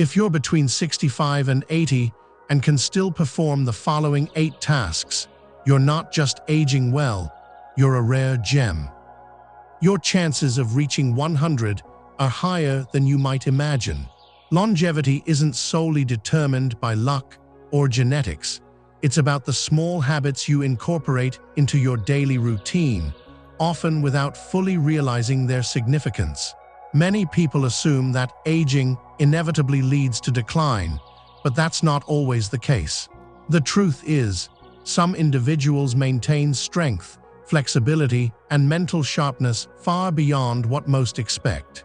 If you're between 65 and 80 and can still perform the following 8 tasks, you're not just aging well, you're a rare gem. Your chances of reaching 100 are higher than you might imagine. Longevity isn't solely determined by luck or genetics. It's about the small habits you incorporate into your daily routine, often without fully realizing their significance. Many people assume that aging inevitably leads to decline, but that's not always the case. The truth is, some individuals maintain strength, flexibility, and mental sharpness far beyond what most expect.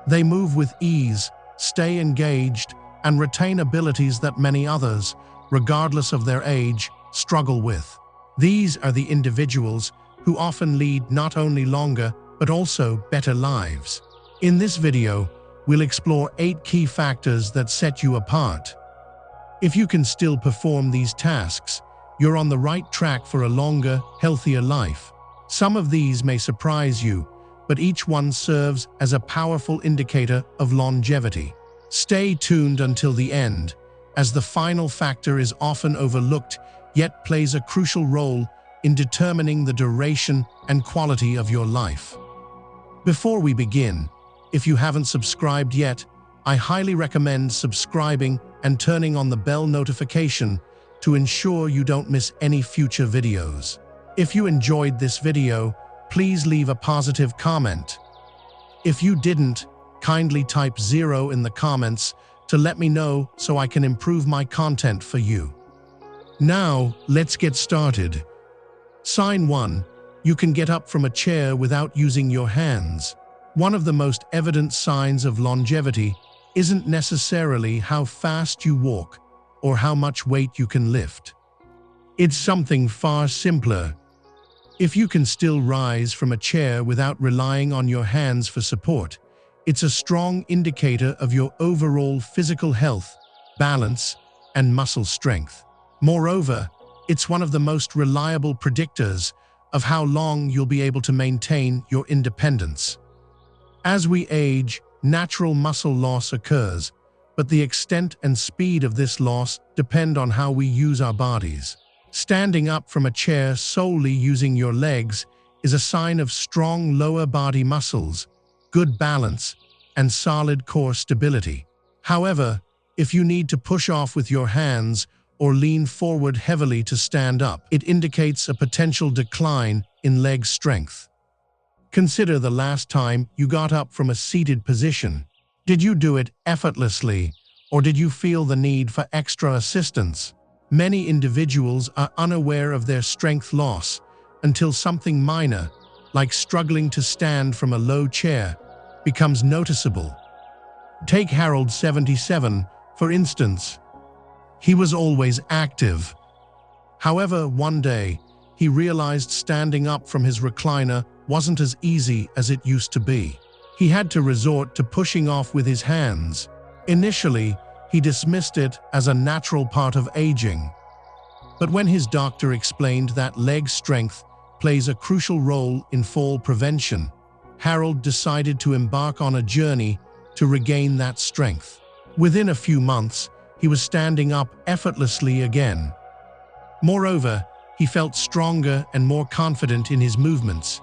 They move with ease, stay engaged, and retain abilities that many others, regardless of their age, struggle with. These are the individuals who often lead not only longer, but also better lives. In this video, we'll explore 8 key factors that set you apart. If you can still perform these tasks, you're on the right track for a longer, healthier life. Some of these may surprise you, but each one serves as a powerful indicator of longevity. Stay tuned until the end, as the final factor is often overlooked, yet plays a crucial role in determining the duration and quality of your life. Before we begin, if you haven't subscribed yet, I highly recommend subscribing and turning on the bell notification to ensure you don't miss any future videos. If you enjoyed this video, please leave a positive comment. If you didn't, kindly type 0 in the comments to let me know so I can improve my content for you. Now, let's get started. Sign 1. You can get up from a chair without using your hands. One of the most evident signs of longevity isn't necessarily how fast you walk or how much weight you can lift. It's something far simpler. If you can still rise from a chair without relying on your hands for support, it's a strong indicator of your overall physical health, balance, and muscle strength. Moreover, it's one of the most reliable predictors of how long you'll be able to maintain your independence. As we age, natural muscle loss occurs, but the extent and speed of this loss depend on how we use our bodies. Standing up from a chair solely using your legs is a sign of strong lower body muscles, good balance, and solid core stability. However, if you need to push off with your hands or lean forward heavily to stand up, it indicates a potential decline in leg strength. Consider the last time you got up from a seated position. Did you do it effortlessly, or did you feel the need for extra assistance? Many individuals are unaware of their strength loss until something minor, like struggling to stand from a low chair, becomes noticeable. Take Harold, 77, for instance. He was always active. However, one day, he realized standing up from his recliner wasn't as easy as it used to be. He had to resort to pushing off with his hands. Initially, he dismissed it as a natural part of aging. But when his doctor explained that leg strength plays a crucial role in fall prevention, Harold decided to embark on a journey to regain that strength. Within a few months, he was standing up effortlessly again. Moreover, he felt stronger and more confident in his movements.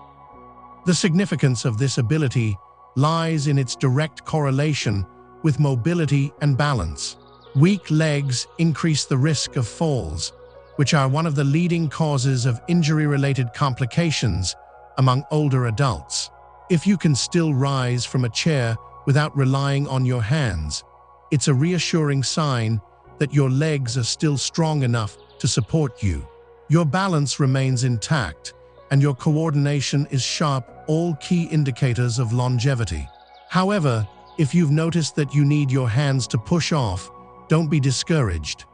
The significance of this ability lies in its direct correlation with mobility and balance. Weak legs increase the risk of falls, which are one of the leading causes of injury-related complications among older adults. If you can still rise from a chair without relying on your hands, it's a reassuring sign that your legs are still strong enough to support you. Your balance remains intact, and your coordination is sharp, all key indicators of longevity. However, if you've noticed that you need your hands to push off, don't be discouraged.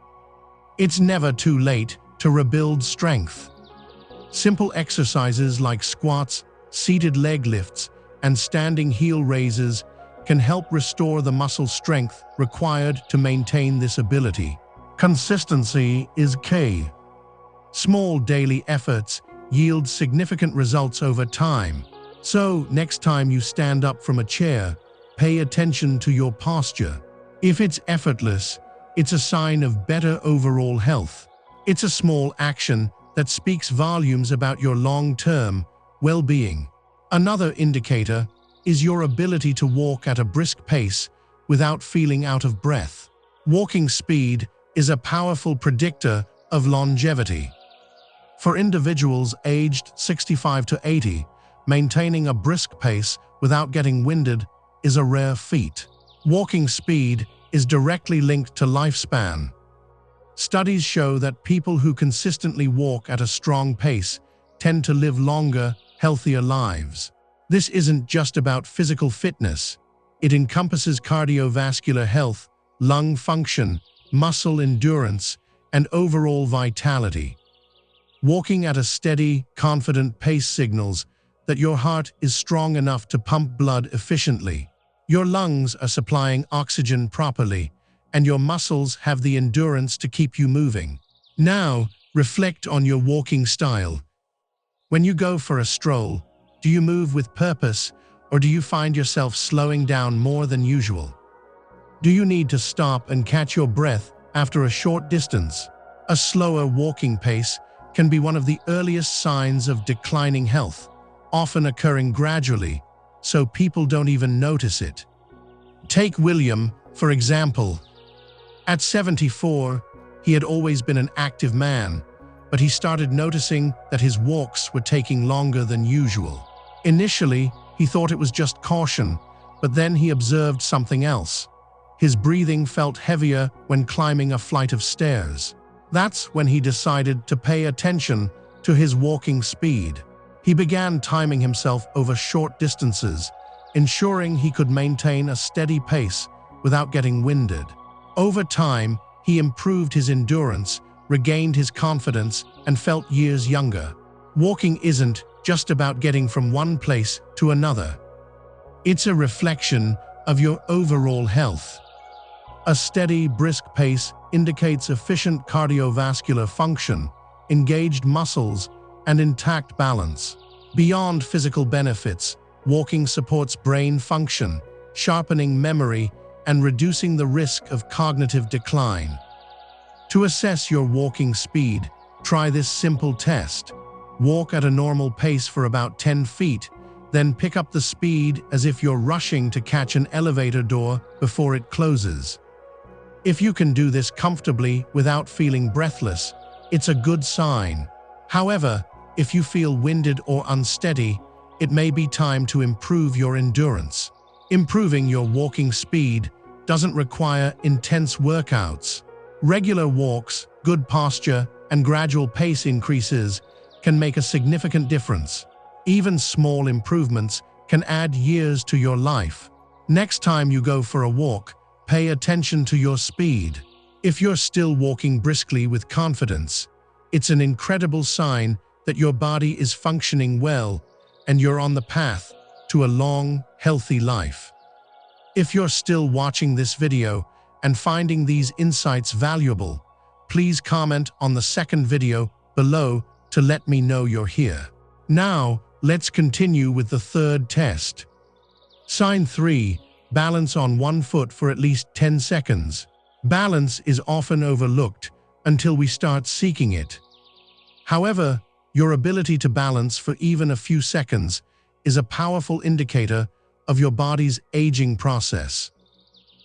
It's never too late to rebuild strength. Simple exercises like squats, seated leg lifts, and standing heel raises can help restore the muscle strength required to maintain this ability. Consistency is key. Small daily efforts yield significant results over time. So, next time you stand up from a chair, pay attention to your posture. If it's effortless, it's a sign of better overall health. It's a small action that speaks volumes about your long-term well-being. Another indicator is your ability to walk at a brisk pace without feeling out of breath. Walking speed is a powerful predictor of longevity. For individuals aged 65 to 80, maintaining a brisk pace without getting winded is a rare feat. Walking speed is directly linked to lifespan. Studies show that people who consistently walk at a strong pace tend to live longer, healthier lives. This isn't just about physical fitness. It encompasses cardiovascular health, lung function, muscle endurance, and overall vitality. Walking at a steady, confident pace signals that your heart is strong enough to pump blood efficiently. Your lungs are supplying oxygen properly, and your muscles have the endurance to keep you moving. Now, reflect on your walking style. When you go for a stroll, do you move with purpose, or do you find yourself slowing down more than usual? Do you need to stop and catch your breath after a short distance? A slower walking pace can be one of the earliest signs of declining health, often occurring gradually, so people don't even notice it. Take William, for example. At 74, he had always been an active man, but he started noticing that his walks were taking longer than usual. Initially, he thought it was just caution, but then he observed something else. His breathing felt heavier when climbing a flight of stairs. That's when he decided to pay attention to his walking speed. He began timing himself over short distances, ensuring he could maintain a steady pace without getting winded. Over time, he improved his endurance, regained his confidence, and felt years younger. Walking isn't just about getting from one place to another. It's a reflection of your overall health. A steady, brisk pace indicates efficient cardiovascular function, engaged muscles, and intact balance. Beyond physical benefits, walking supports brain function, sharpening memory, and reducing the risk of cognitive decline. To assess your walking speed, try this simple test. Walk at a normal pace for about 10 feet, then pick up the speed as if you're rushing to catch an elevator door before it closes. If you can do this comfortably without feeling breathless, it's a good sign. However, if you feel winded or unsteady, it may be time to improve your endurance. Improving your walking speed doesn't require intense workouts. Regular walks, good posture, and gradual pace increases can make a significant difference. Even small improvements can add years to your life. Next time you go for a walk, pay attention to your speed. If you're still walking briskly with confidence, it's an incredible sign that your body is functioning well and you're on the path to a long, healthy life. If you're still watching this video and finding these insights valuable, please comment on the second video below to let me know you're here. Now, let's continue with the third test. Sign 3. Balance on one foot for at least 10 seconds. Balance is often overlooked until we start seeking it. However, your ability to balance for even a few seconds is a powerful indicator of your body's aging process.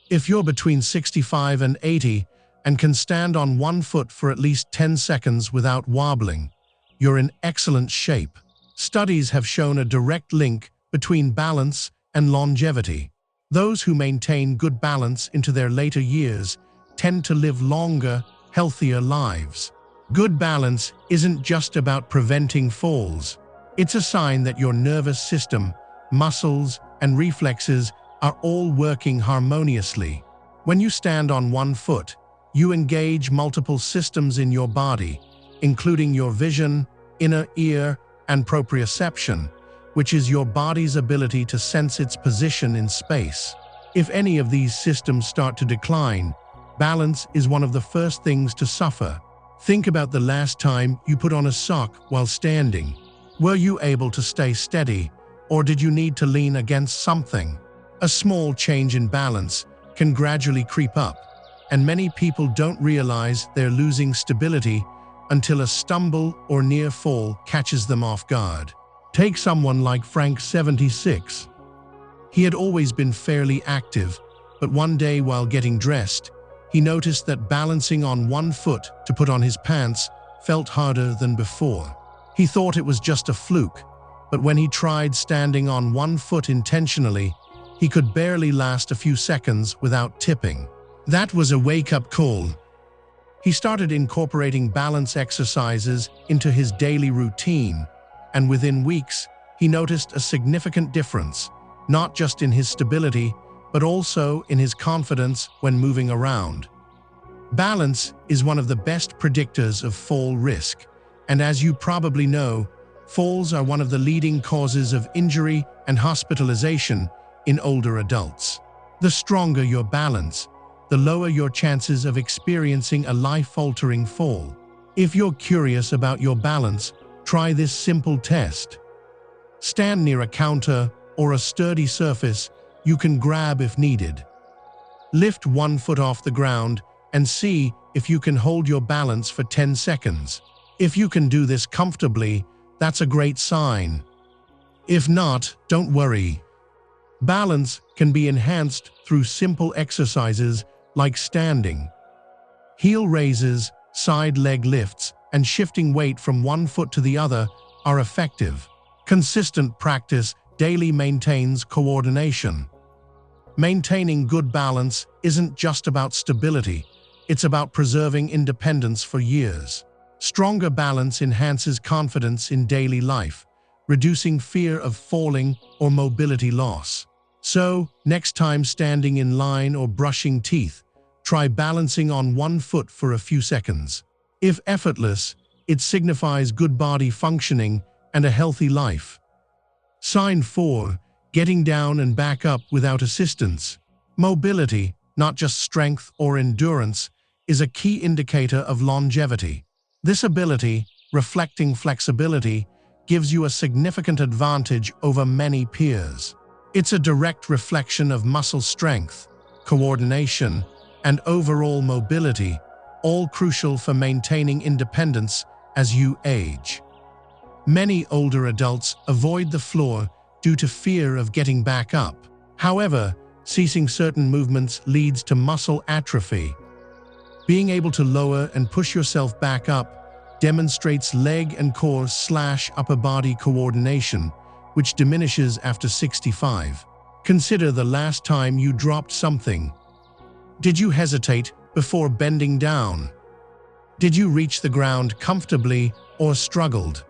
If you're between 65 and 80 and can stand on one foot for at least 10 seconds without wobbling, you're in excellent shape. Studies have shown a direct link between balance and longevity. Those who maintain good balance into their later years tend to live longer, healthier lives. Good balance isn't just about preventing falls. It's a sign that your nervous system, muscles, and reflexes are all working harmoniously. When you stand on one foot, you engage multiple systems in your body, including your vision, inner ear, and proprioception, which is your body's ability to sense its position in space. If any of these systems start to decline, balance is one of the first things to suffer. Think about the last time you put on a sock while standing. Were you able to stay steady, or did you need to lean against something? A small change in balance can gradually creep up, and many people don't realize they're losing stability until a stumble or near fall catches them off guard. Take someone like Frank, 76. He had always been fairly active, but one day while getting dressed, he noticed that balancing on one foot to put on his pants felt harder than before. He thought it was just a fluke, but when he tried standing on one foot intentionally, he could barely last a few seconds without tipping. That was a wake-up call. He started incorporating balance exercises into his daily routine, and within weeks, he noticed a significant difference, not just in his stability, but also in his confidence when moving around. Balance is one of the best predictors of fall risk, and as you probably know, falls are one of the leading causes of injury and hospitalization in older adults. The stronger your balance, the lower your chances of experiencing a life-altering fall. If you're curious about your balance, try this simple test. Stand near a counter or a sturdy surface you can grab if needed. Lift one foot off the ground and see if you can hold your balance for 10 seconds. If you can do this comfortably, that's a great sign. If not, don't worry. Balance can be enhanced through simple exercises like standing. Heel raises, side leg lifts, and shifting weight from one foot to the other are effective. Consistent practice daily maintains coordination. Maintaining good balance isn't just about stability, it's about preserving independence for years. Stronger balance enhances confidence in daily life, reducing fear of falling or mobility loss. So, next time standing in line or brushing teeth, try balancing on one foot for a few seconds. If effortless, it signifies good body functioning and a healthy life. Sign 4. Getting down and back up without assistance. Mobility, not just strength or endurance, is a key indicator of longevity. This ability, reflecting flexibility, gives you a significant advantage over many peers. It's a direct reflection of muscle strength, coordination, and overall mobility, all crucial for maintaining independence as you age. Many older adults avoid the floor due to fear of getting back up. However, ceasing certain movements leads to muscle atrophy. Being able to lower and push yourself back up demonstrates leg and core/upper body coordination, which diminishes after 65. Consider the last time you dropped something. Did you hesitate before bending down? Did you reach the ground comfortably or struggled?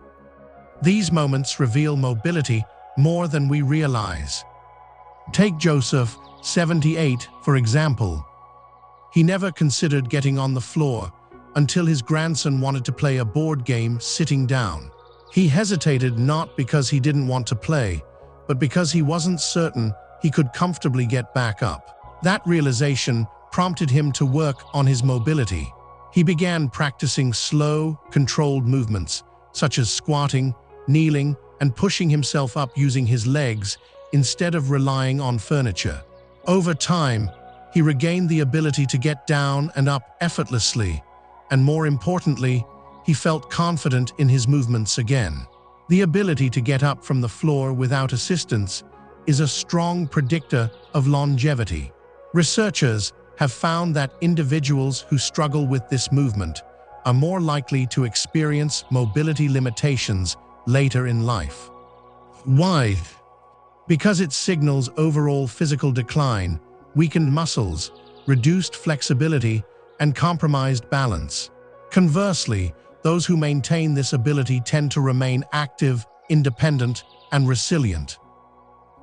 These moments reveal mobility more than we realize. Take Joseph, 78, for example. He never considered getting on the floor until his grandson wanted to play a board game sitting down. He hesitated not because he didn't want to play, but because he wasn't certain he could comfortably get back up. That realization prompted him to work on his mobility. He began practicing slow, controlled movements, such as squatting, kneeling, and pushing himself up using his legs instead of relying on furniture. Over time, he regained the ability to get down and up effortlessly, and more importantly, he felt confident in his movements again. The ability to get up from the floor without assistance is a strong predictor of longevity. Researchers have found that individuals who struggle with this movement are more likely to experience mobility limitations later in life. Why? Because it signals overall physical decline, weakened muscles, reduced flexibility, and compromised balance. Conversely, those who maintain this ability tend to remain active, independent, and resilient.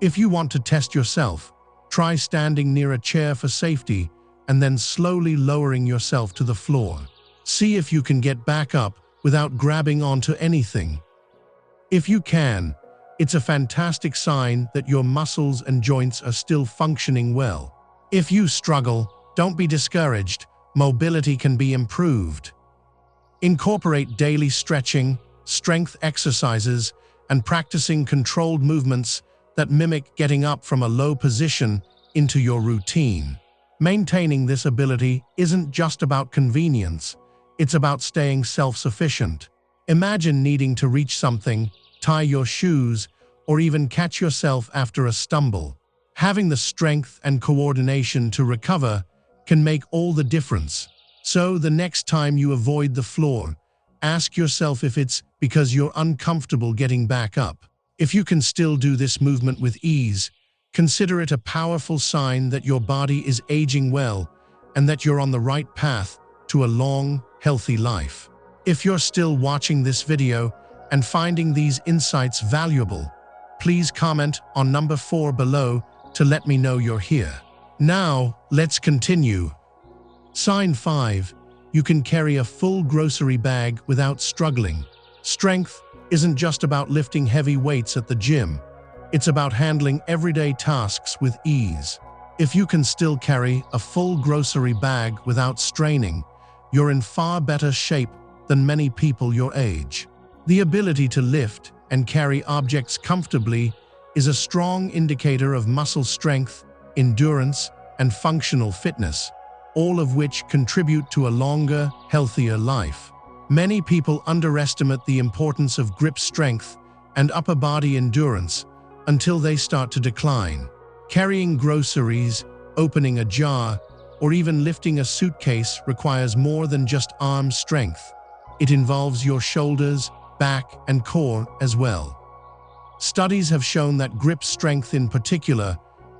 If you want to test yourself, try standing near a chair for safety and then slowly lowering yourself to the floor. See if you can get back up without grabbing onto anything. If you can, it's a fantastic sign that your muscles and joints are still functioning well. If you struggle, don't be discouraged. Mobility can be improved. Incorporate daily stretching, strength exercises, and practicing controlled movements that mimic getting up from a low position into your routine. Maintaining this ability isn't just about convenience, it's about staying self-sufficient. Imagine needing to reach something, tie your shoes, or even catch yourself after a stumble. Having the strength and coordination to recover can make all the difference. So the next time you avoid the floor, ask yourself if it's because you're uncomfortable getting back up. If you can still do this movement with ease, consider it a powerful sign that your body is aging well and that you're on the right path to a long, healthy life. If you're still watching this video and finding these insights valuable, please comment on number 4 below to let me know you're here. Now, let's continue. Sign 5. You can carry a full grocery bag without struggling. Strength isn't just about lifting heavy weights at the gym. It's about handling everyday tasks with ease. If you can still carry a full grocery bag without straining, you're in far better shape than many people your age. The ability to lift and carry objects comfortably is a strong indicator of muscle strength, endurance, and functional fitness, all of which contribute to a longer, healthier life. Many people underestimate the importance of grip strength and upper body endurance until they start to decline. Carrying groceries, opening a jar, or even lifting a suitcase requires more than just arm strength. It involves your shoulders, back, and core as well. Studies have shown that grip strength in particular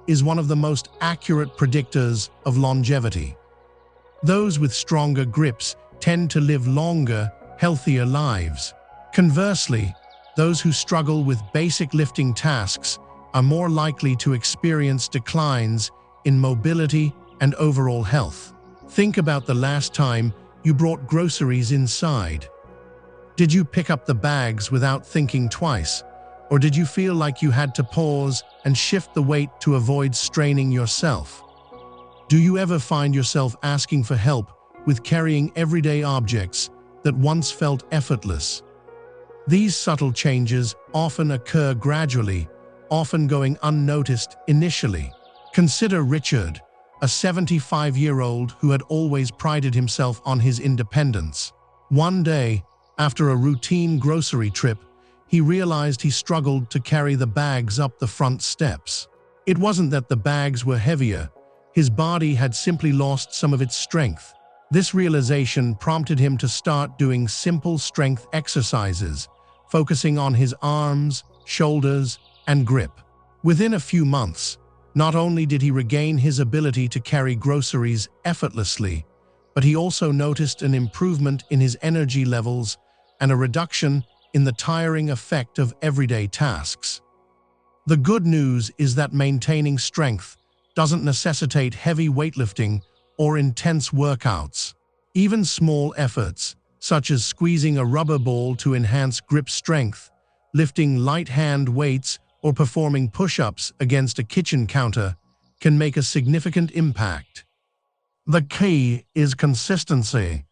is one of the most accurate predictors of longevity. Those with stronger grips tend to live longer, healthier lives. Conversely, those who struggle with basic lifting tasks are more likely to experience declines in mobility and overall health. Think about the last time you brought groceries inside. Did you pick up the bags without thinking twice? Or did you feel like you had to pause and shift the weight to avoid straining yourself? Do you ever find yourself asking for help with carrying everyday objects that once felt effortless? These subtle changes often occur gradually, often going unnoticed initially. Consider Richard, a 75-year-old who had always prided himself on his independence. One day, after a routine grocery trip, he realized he struggled to carry the bags up the front steps. It wasn't that the bags were heavier, his body had simply lost some of its strength. This realization prompted him to start doing simple strength exercises, focusing on his arms, shoulders, and grip. Within a few months, not only did he regain his ability to carry groceries effortlessly, but he also noticed an improvement in his energy levels and a reduction in the tiring effect of everyday tasks. The good news is that maintaining strength doesn't necessitate heavy weightlifting or intense workouts. Even small efforts, such as squeezing a rubber ball to enhance grip strength, lifting light hand weights, or performing push-ups against a kitchen counter, can make a significant impact. The key is consistency.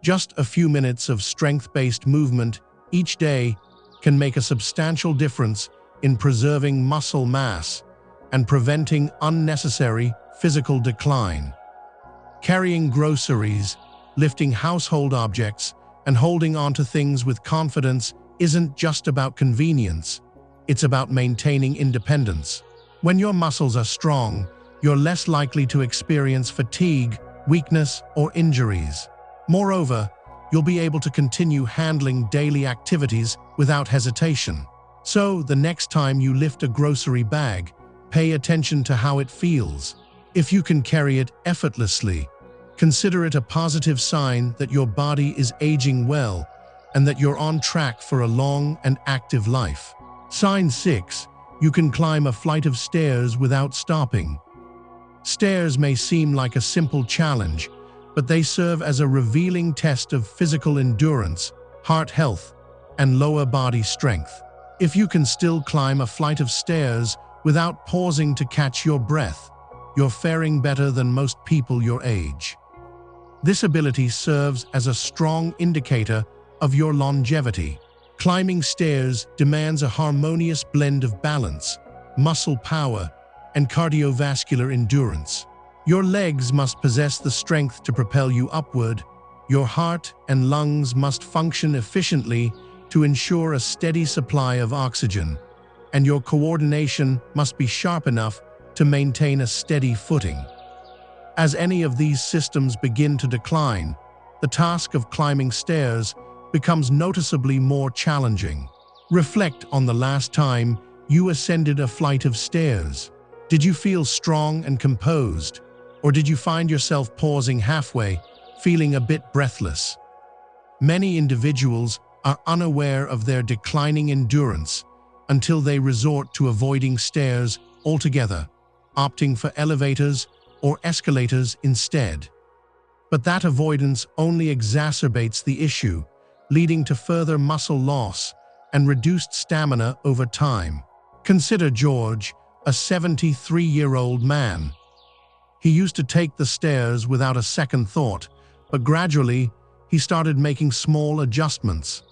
Just a few minutes of strength-based movement each day can make a substantial difference in preserving muscle mass and preventing unnecessary physical decline. Carrying groceries, lifting household objects, and holding on to things with confidence isn't just about convenience, it's about maintaining independence. When your muscles are strong, you're less likely to experience fatigue, weakness, or injuries. Moreover, you'll be able to continue handling daily activities without hesitation. So, the next time you lift a grocery bag, pay attention to how it feels. If you can carry it effortlessly, consider it a positive sign that your body is aging well and that you're on track for a long and active life. Sign 6. You can climb a flight of stairs without stopping. Stairs may seem like a simple challenge, but they serve as a revealing test of physical endurance, heart health, and lower body strength. If you can still climb a flight of stairs without pausing to catch your breath, you're faring better than most people your age. This ability serves as a strong indicator of your longevity. Climbing stairs demands a harmonious blend of balance, muscle power, and cardiovascular endurance. Your legs must possess the strength to propel you upward. Your heart and lungs must function efficiently to ensure a steady supply of oxygen, and your coordination must be sharp enough to maintain a steady footing. As any of these systems begin to decline, the task of climbing stairs becomes noticeably more challenging. Reflect on the last time you ascended a flight of stairs. Did you feel strong and composed, or did you find yourself pausing halfway, feeling a bit breathless? Many individuals are unaware of their declining endurance until they resort to avoiding stairs altogether, opting for elevators or escalators instead. But that avoidance only exacerbates the issue, leading to further muscle loss and reduced stamina over time. Consider George, a 73-year-old man. He used to take the stairs without a second thought, but gradually he started making small adjustments.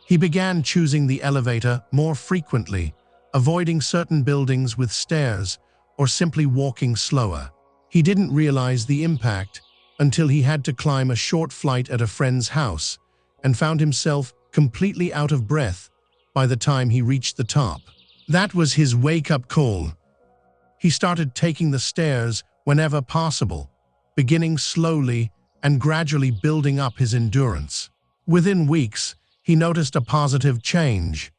He began choosing the elevator more frequently, avoiding certain buildings with stairs, or simply walking slower. He didn't realize the impact until he had to climb a short flight at a friend's house and found himself completely out of breath by the time he reached the top. That was his wake-up call. He started taking the stairs whenever possible, beginning slowly and gradually building up his endurance. Within weeks, he noticed a positive change.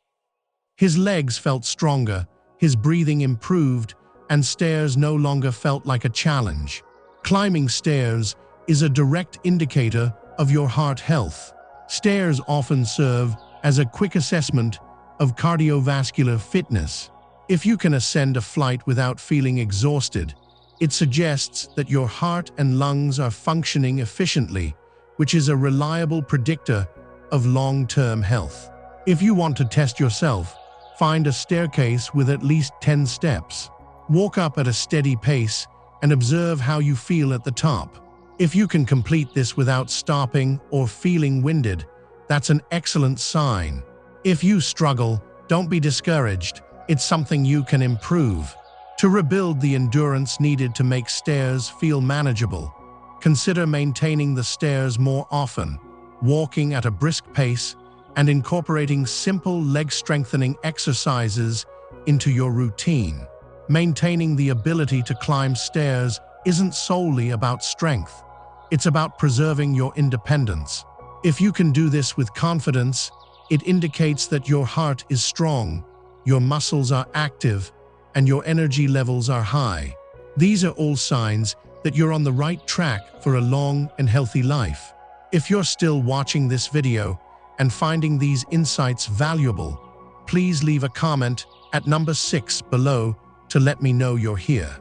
His legs felt stronger, his breathing improved, and stairs no longer felt like a challenge. Climbing stairs is a direct indicator of your heart health. Stairs often serve as a quick assessment of cardiovascular fitness. If you can ascend a flight without feeling exhausted, it suggests that your heart and lungs are functioning efficiently, which is a reliable predictor of long-term health. If you want to test yourself, find a staircase with at least 10 steps. Walk up at a steady pace and observe how you feel at the top. If you can complete this without stopping or feeling winded, that's an excellent sign. If you struggle, don't be discouraged. It's something you can improve. To rebuild the endurance needed to make stairs feel manageable, consider maintaining the stairs more often, walking at a brisk pace, and incorporating simple leg-strengthening exercises into your routine. Maintaining the ability to climb stairs isn't solely about strength. It's about preserving your independence. If you can do this with confidence, it indicates that your heart is strong, your muscles are active, and your energy levels are high. These are all signs that you're on the right track for a long and healthy life. If you're still watching this video and finding these insights valuable, please leave a comment at number 6 below to let me know you're here.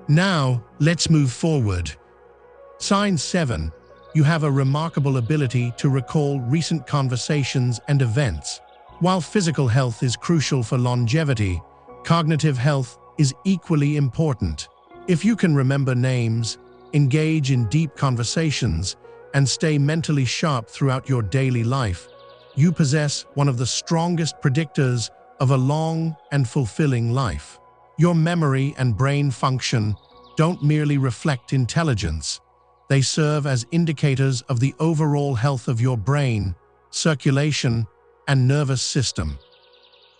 Now, let's move forward. Sign 7. You have a remarkable ability to recall recent conversations and events. While physical health is crucial for longevity, cognitive health is equally important. If you can remember names, engage in deep conversations, and stay mentally sharp throughout your daily life, you possess one of the strongest predictors of a long and fulfilling life. Your memory and brain function don't merely reflect intelligence. They serve as indicators of the overall health of your brain, circulation, and nervous system.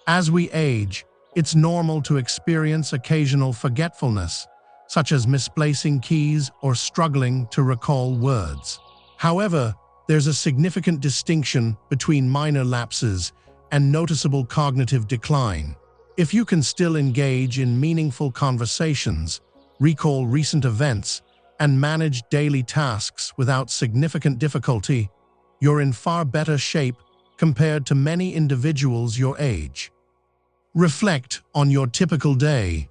As we age, it's normal to experience occasional forgetfulness, such as misplacing keys or struggling to recall words. However, there's a significant distinction between minor lapses and noticeable cognitive decline. If you can still engage in meaningful conversations, recall recent events, and manage daily tasks without significant difficulty, you're in far better shape compared to many individuals your age. Reflect on your typical day.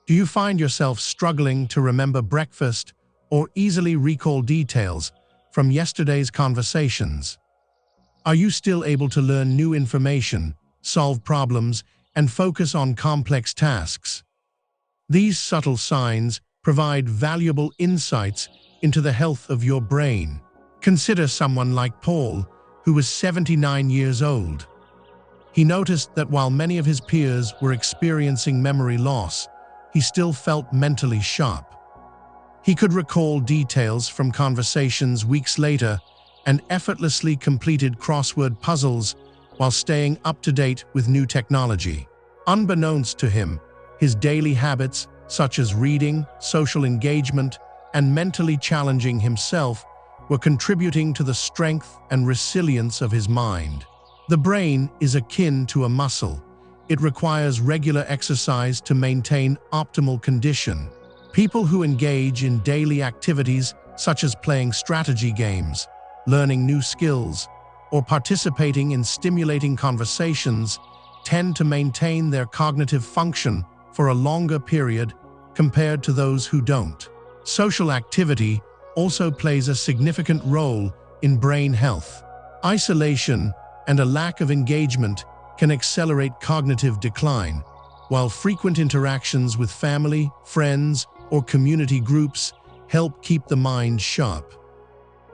Do you find yourself struggling to remember breakfast or easily recall details from yesterday's conversations? Are you still able to learn new information, solve problems, and focus on complex tasks? These subtle signs provide valuable insights into the health of your brain. Consider someone like Paul, who was 79 years old. He noticed that while many of his peers were experiencing memory loss, he still felt mentally sharp. He could recall details from conversations weeks later and effortlessly completed crossword puzzles while staying up to date with new technology. Unbeknownst to him, his daily habits, such as reading, social engagement, and mentally challenging himself, were contributing to the strength and resilience of his mind. The brain is akin to a muscle. It requires regular exercise to maintain optimal condition. People who engage in daily activities such as playing strategy games, learning new skills, or participating in stimulating conversations tend to maintain their cognitive function for a longer period compared to those who don't. Social activity also plays a significant role in brain health. Isolation and a lack of engagement can accelerate cognitive decline, while frequent interactions with family, friends, or community groups help keep the mind sharp.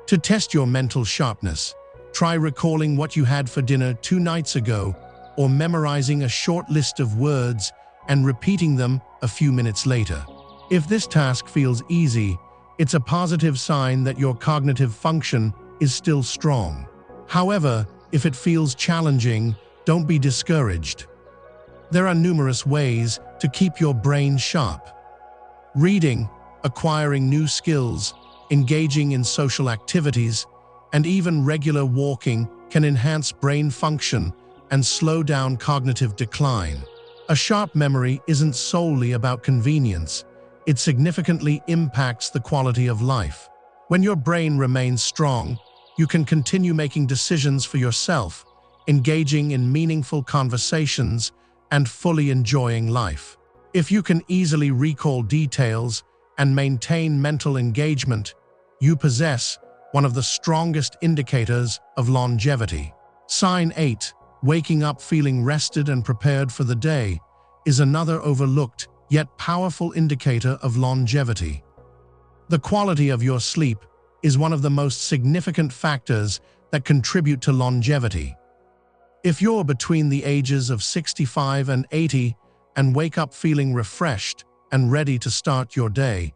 To test your mental sharpness, try recalling what you had for dinner 2 nights ago, or memorizing a short list of words and repeating them a few minutes later. If this task feels easy, it's a positive sign that your cognitive function is still strong. However, if it feels challenging, don't be discouraged. There are numerous ways to keep your brain sharp. Reading, acquiring new skills, engaging in social activities, and even regular walking can enhance brain function and slow down cognitive decline. A sharp memory isn't solely about convenience. It significantly impacts the quality of life. When your brain remains strong, you can continue making decisions for yourself, engaging in meaningful conversations, and fully enjoying life. If you can easily recall details and maintain mental engagement, you possess one of the strongest indicators of longevity. Sign 8, waking up feeling rested and prepared for the day, is another overlooked yet powerful indicator of longevity. The quality of your sleep is one of the most significant factors that contribute to longevity. If you're between the ages of 65 and 80 and wake up feeling refreshed and ready to start your day,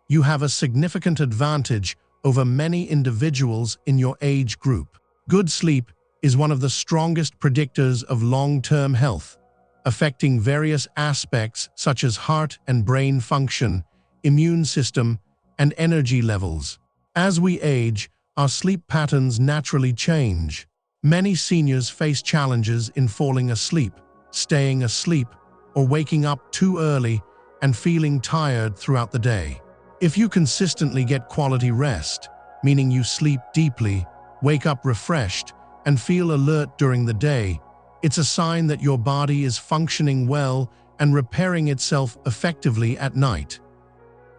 you have a significant advantage over many individuals in your age group. Good sleep is one of the strongest predictors of long-term health, affecting various aspects such as heart and brain function, immune system, and energy levels. As we age, our sleep patterns naturally change. Many seniors face challenges in falling asleep, staying asleep, or waking up too early and feeling tired throughout the day. If you consistently get quality rest, meaning you sleep deeply, wake up refreshed, and feel alert during the day, it's a sign that your body is functioning well and repairing itself effectively at night.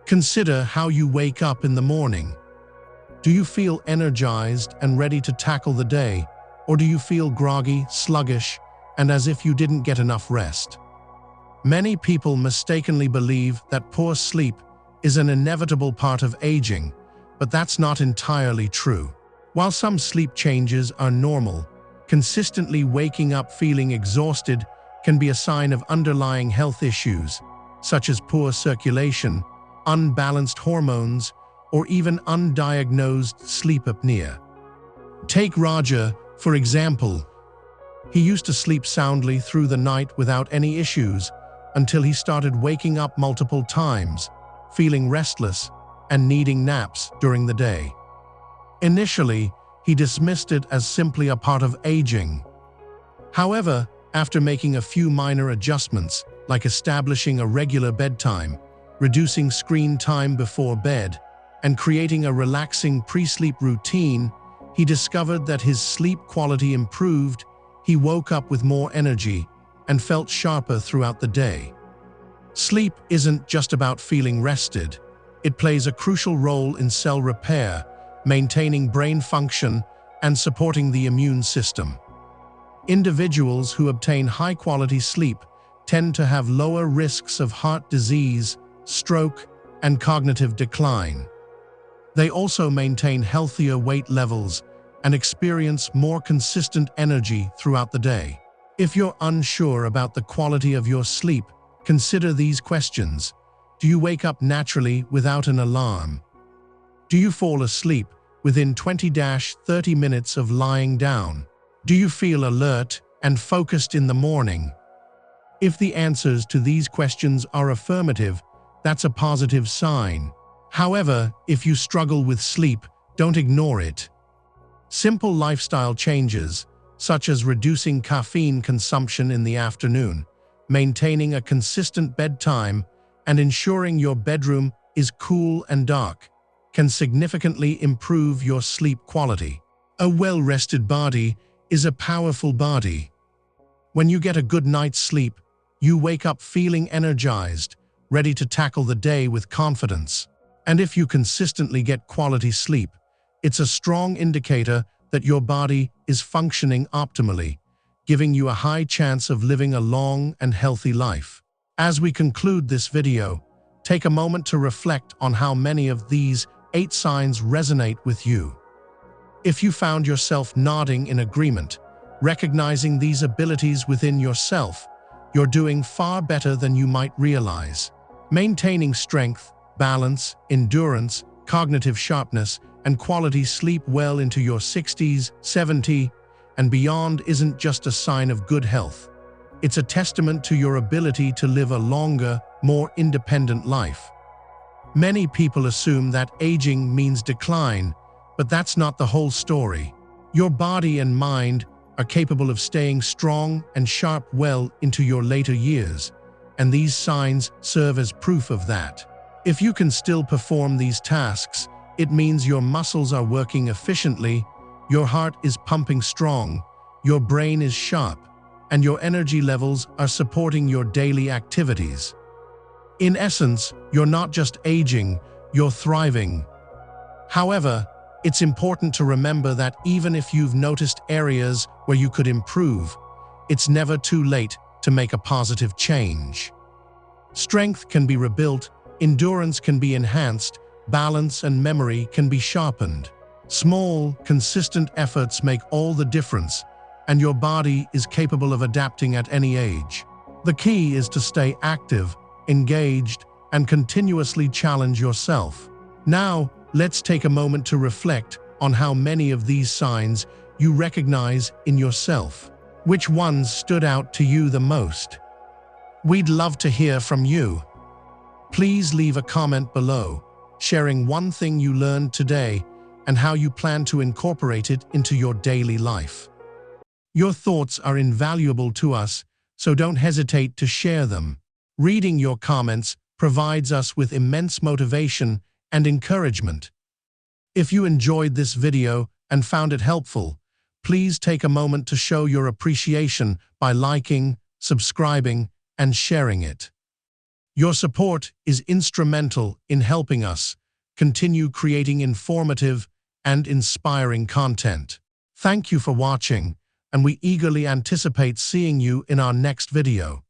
Consider how you wake up in the morning. Do you feel energized and ready to tackle the day, or do you feel groggy, sluggish, and as if you didn't get enough rest? Many people mistakenly believe that poor sleep is an inevitable part of aging, but that's not entirely true. While some sleep changes are normal, consistently waking up feeling exhausted can be a sign of underlying health issues, such as poor circulation, unbalanced hormones, or even undiagnosed sleep apnea. Take Roger, for example. He used to sleep soundly through the night without any issues until he started waking up multiple times, feeling restless and needing naps during the day. Initially, he dismissed it as simply a part of aging. However, after making a few minor adjustments, like establishing a regular bedtime, reducing screen time before bed, and creating a relaxing pre-sleep routine, he discovered that his sleep quality improved. He woke up with more energy and felt sharper throughout the day. Sleep isn't just about feeling rested. It plays a crucial role in cell repair, maintaining brain function, and supporting the immune system. Individuals who obtain high-quality sleep tend to have lower risks of heart disease, stroke, and cognitive decline. They also maintain healthier weight levels and experience more consistent energy throughout the day. If you're unsure about the quality of your sleep, consider these questions. Do you wake up naturally without an alarm? Do you fall asleep within 20-30 minutes of lying down? Do you feel alert and focused in the morning? If the answers to these questions are affirmative, that's a positive sign. However, if you struggle with sleep, don't ignore it. Simple lifestyle changes, such as reducing caffeine consumption in the afternoon, maintaining a consistent bedtime, and ensuring your bedroom is cool and dark, can significantly improve your sleep quality. A well-rested body is a powerful body. When you get a good night's sleep, you wake up feeling energized, ready to tackle the day with confidence. And if you consistently get quality sleep, it's a strong indicator that your body is functioning optimally, giving you a high chance of living a long and healthy life. As we conclude this video, take a moment to reflect on how many of these 8 signs resonate with you. If you found yourself nodding in agreement, recognizing these abilities within yourself, you're doing far better than you might realize. Maintaining strength, balance, endurance, cognitive sharpness, and quality sleep well into your 60s, 70s, and beyond isn't just a sign of good health. It's a testament to your ability to live a longer, more independent life. Many people assume that aging means decline, but that's not the whole story. Your body and mind are capable of staying strong and sharp well into your later years, and these signs serve as proof of that. If you can still perform these tasks, it means your muscles are working efficiently, your heart is pumping strong, your brain is sharp, and your energy levels are supporting your daily activities. In essence, you're not just aging, you're thriving. However, it's important to remember that even if you've noticed areas where you could improve, it's never too late to make a positive change. Strength can be rebuilt, endurance can be enhanced, balance and memory can be sharpened. Small, consistent efforts make all the difference, and your body is capable of adapting at any age. The key is to stay active, engaged, and continuously challenge yourself. Now, let's take a moment to reflect on how many of these signs you recognize in yourself. Which ones stood out to you the most? We'd love to hear from you. Please leave a comment below, sharing one thing you learned today and how you plan to incorporate it into your daily life. Your thoughts are invaluable to us, so don't hesitate to share them. Reading your comments provides us with immense motivation and encouragement. If you enjoyed this video and found it helpful, please take a moment to show your appreciation by liking, subscribing, and sharing it. Your support is instrumental in helping us continue creating informative and inspiring content. Thank you for watching, and we eagerly anticipate seeing you in our next video.